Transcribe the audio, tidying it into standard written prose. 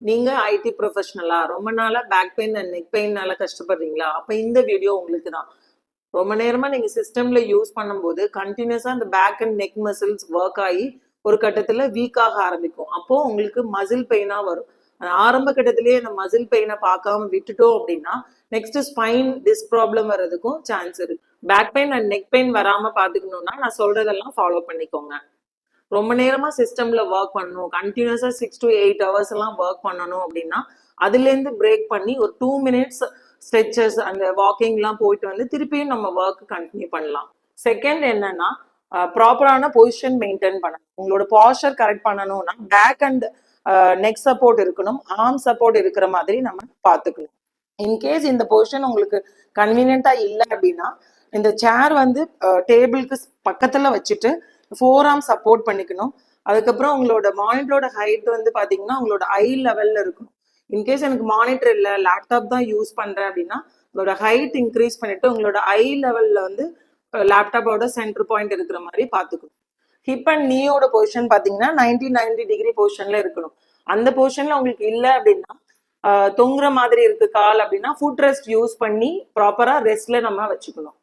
நீங்க ஐடி ப்ரொஃபஷனலா ரொம்ப நாளா பேக் பெயின் அண்ட் நெக் பெயின்னால கஷ்டப்படுறீங்களா? அப்ப இந்த வீடியோ உங்களுக்கு தான். ரொம்ப நேரமா நீங்க சிஸ்டம்ல யூஸ் பண்ணும்போது கண்டினியூஸா அந்த back and neck muscles work ஆகி ஒரு கட்டத்துல வீக் ஆக ஆரம்பிக்கும். அப்போ உங்களுக்கு மசில் பெயினா வரும். ஆரம்ப கட்டத்திலேயே இந்த மசில் பெயினை பார்க்காம விட்டுட்டோம் அப்படின்னா நெக்ஸ்ட் ஸ்பைன் டிஸ்க் ப்ராப்ளம் வர்றதுக்கும் சான்ஸ் இருக்கு. Back pain and neck pain வராம பாத்துக்கணும்னா நான் சொல்றதெல்லாம் ஃபாலோ பண்ணிக்கோங்க. ரொம்ப நேரமா சிஸ்டம்ல ஒர்க் பண்ணணும், கண்டினியூஸா 6 to 8 hours எல்லாம் ஒர்க் பண்ணணும் அப்படின்னா அதுல இருந்து பிரேக் பண்ணி ஒரு 2 minutes ஸ்ட்ரெச்சஸ் அந்த வாக்கிங் எல்லாம் போயிட்டு வந்து திருப்பியும் நம்ம ஒர்க் கண்டினியூ பண்ணலாம். செகண்ட் என்னன்னா ப்ராப்பரான பொசிஷன் மெயின்டைன் பண்ணணும். உங்களோட பாஸ்டர் கரெக்ட் பண்ணணும்னா பேக் அண்ட் நெக் சப்போர்ட் இருக்கணும், ஆர்ம் சப்போர்ட் இருக்கிற மாதிரி நம்ம பார்த்துக்கணும். இன்கேஸ் இந்த பொசிஷன் உங்களுக்கு கன்வீனியன்டா இல்லை அப்படின்னா இந்த சேர் வந்து டேபிளுக்கு பக்கத்துல வச்சுட்டு ஃபோர் ஆர்ம் சப்போர்ட் பண்ணிக்கணும். அதுக்கப்புறம் உங்களோட மானிட்டரோட ஹைட் வந்து பாத்தீங்கன்னா உங்களோட ஐ லெவல்ல இருக்கும். இன்கேஸ் எனக்கு மானிட்டர் இல்லை, லேப்டாப் தான் யூஸ் பண்றேன் அப்படின்னா உங்களோட ஹைட் இன்க்ரீஸ் பண்ணிட்டு உங்களோட ஐ லெவல்ல வந்து லேப்டாப்போட சென்டர் பாயிண்ட் இருக்கிற மாதிரி பாத்துக்கணும். ஹிப் அண்ட் நீயோட பொசிஷன் பாத்தீங்கன்னா 90 பொசிஷன்ல இருக்கணும். அந்த பொசிஷன்ல உங்களுக்கு இல்லை அப்படின்னா தொங்குற மாதிரி இருக்கு கால் அப்படின்னா ஃபுட் ரெஸ்ட் யூஸ் பண்ணி ப்ராப்பரா ரெஸ்ட்ல நம்ம வச்சுக்கணும்.